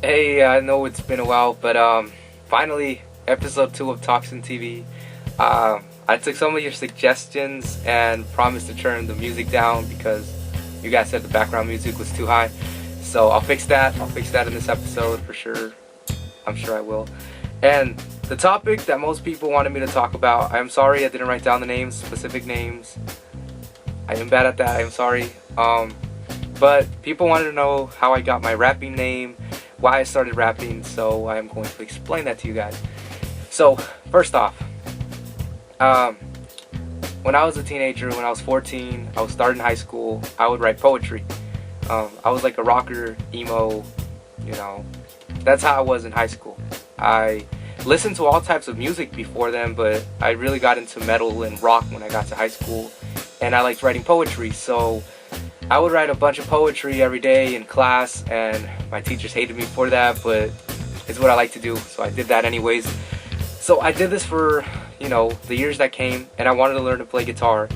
Hey, I know it's been a while, but finally, episode 2 of ToksynTv. I took some of your suggestions and promised to turn the music down because you guys said the background music was too high. So I'll fix that. I'll fix that in this episode for sure. I'm sure I will. And the topic that most people wanted me to talk about, I'm sorry I didn't write down the names, specific names. I am bad at that. I'm sorry. But people wanted to know how I got my rapping name, why I started rapping, so I'm going to explain that to you guys. So, first off, when I was a teenager, when I was 14, I was starting high school, I would write poetry. I was like a rocker, emo, that's how I was in high school. I listened to all types of music before then, but I really got into metal and rock when I got to high school, and I liked writing poetry, so I would write a bunch of poetry every day in class, and my teachers hated me for that, but it's what I like to do, so I did that anyways. So I did this for, the years that came, and I wanted to learn to play guitar.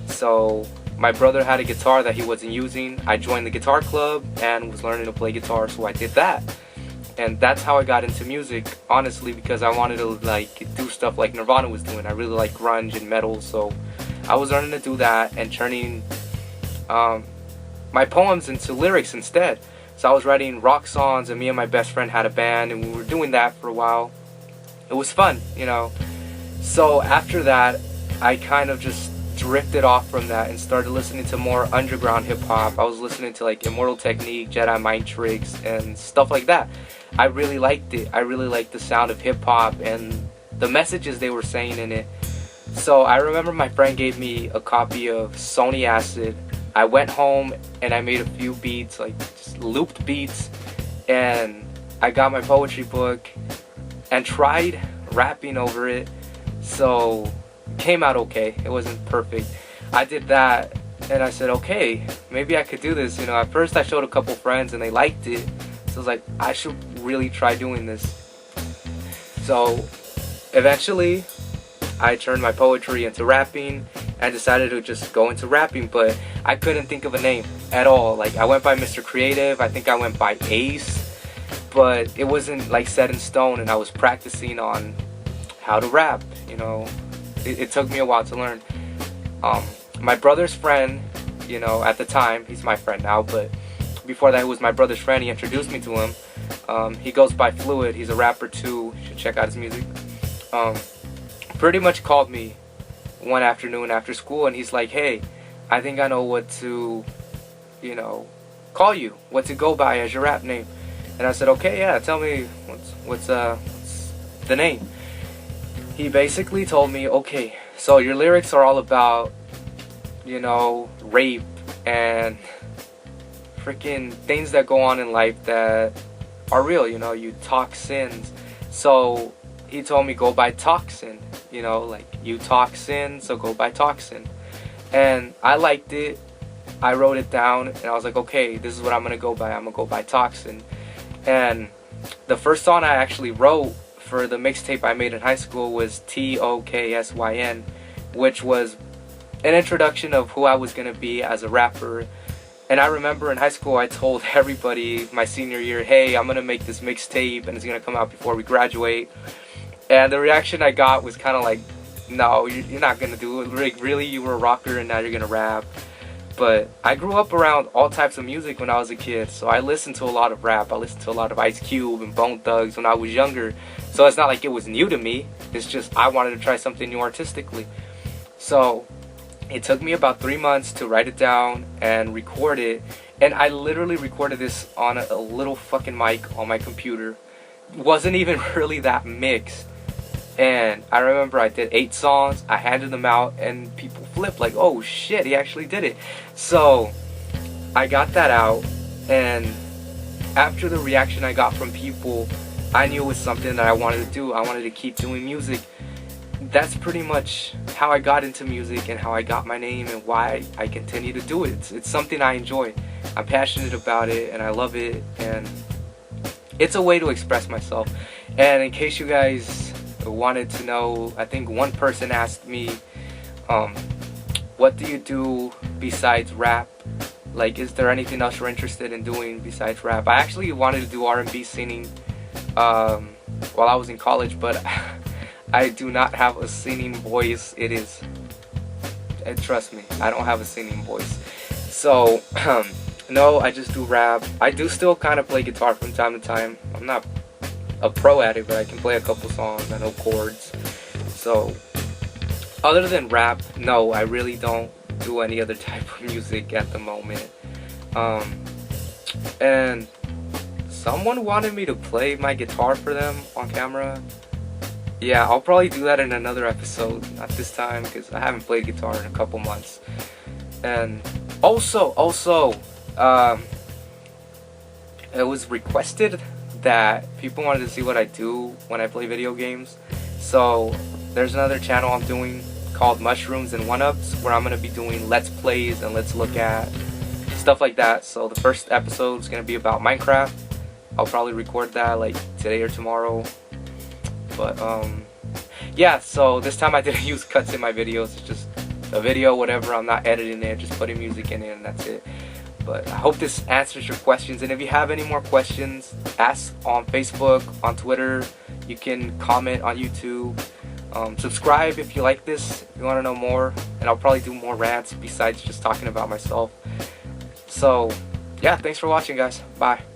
So my brother had a guitar that he wasn't using. I joined the guitar club and was learning to play guitar, so I did that. And that's how I got into music, honestly, because I wanted to do stuff like Nirvana was doing. I really like grunge and metal, so I was learning to do that and turning my poems into lyrics instead. So I was writing rock songs, and me and my best friend had a band, and we were doing that for a while. It was fun, So after that, I kind of just drifted off from that and started listening to more underground hip-hop. I was listening to Immortal Technique, Jedi Mind Tricks, and stuff like that. I really liked it. I really liked the sound of hip-hop and the messages they were saying in it. So I remember my friend gave me a copy of Sony Acid. I went home and I made a few beats, just looped beats, and I got my poetry book and tried rapping over it. So it came out okay. It wasn't perfect. I did that and I said, okay, maybe I could do this. At first I showed a couple friends and they liked it. So I was like, I should really try doing this. So eventually I turned my poetry into rapping and decided to just go into rapping, but I couldn't think of a name at all. I went by Mr. Creative, I think I went by Ace, but it wasn't set in stone, and I was practicing on how to rap. It took me a while to learn. My brother's friend, at the time, he's my friend now, but before that he was my brother's friend. He introduced me to him. He goes by Fluid, he's a rapper too, you should check out his music. Pretty much called me one afternoon after school, and he's like, hey, I think I know what to call you, what to go by as your rap name. And I said, okay, yeah, tell me what's the name. He basically told me, okay, so your lyrics are all about rape and freaking things that go on in life that are real, you toxins. So he told me go by Toxin, you toxin, so go by Toxin. And I liked it. I wrote it down and I was like, okay, this is what I'm gonna go by. I'm gonna go by Toxin. And the first song I actually wrote for the mixtape I made in high school was Toksyn, which was an introduction of who I was gonna be as a rapper. And I remember in high school I told everybody my senior year, hey, I'm gonna make this mixtape and it's gonna come out before we graduate. And the reaction I got was kind of like, no, you're not going to do it. Really, you were a rocker and now you're going to rap. But I grew up around all types of music when I was a kid. So I listened to a lot of rap. I listened to a lot of Ice Cube and Bone Thugs when I was younger. So it's not like it was new to me. It's just I wanted to try something new artistically. So it took me about 3 months to write it down and record it. And I literally recorded this on a little fucking mic on my computer. It wasn't even really that mixed. And I remember I did 8 songs, I handed them out, and people flipped like, oh shit, he actually did it. So I got that out, and after the reaction I got from people, I knew it was something that I wanted to do. I wanted to keep doing music. That's pretty much how I got into music and how I got my name and why I continue to do it. It's something I enjoy. I'm passionate about it and I love it, and it's a way to express myself. And in case you guys wanted to know, I think one person asked me, what do you do besides rap? Like, is there anything else you're interested in doing besides rap? I actually wanted to do R&B singing while I was in college, but I do not have a singing voice. Trust me, I don't have a singing voice. So no, I just do rap. I do still kind of play guitar from time to time. I'm not a pro at it, but I can play a couple songs. I know chords. So other than rap, no, I really don't do any other type of music at the moment. And someone wanted me to play my guitar for them on camera. Yeah, I'll probably do that in another episode, not this time, because I haven't played guitar in a couple months. And also, it was requested that people wanted to see what I do when I play video games. So there's another channel I'm doing called Mushrooms and One-Ups, where I'm going to be doing Let's Plays and Let's Look At, stuff like that. So the first episode is going to be about Minecraft. I'll probably record that like today or tomorrow. But yeah, so this time I didn't use cuts in my videos. It's just a video, whatever. I'm not editing it, just putting music in it, and that's it. But I hope this answers your questions. And if you have any more questions, ask on Facebook, on Twitter. You can comment on YouTube. Subscribe if you like this, if you want to know more. And I'll probably do more rants besides just talking about myself. So yeah, thanks for watching, guys. Bye.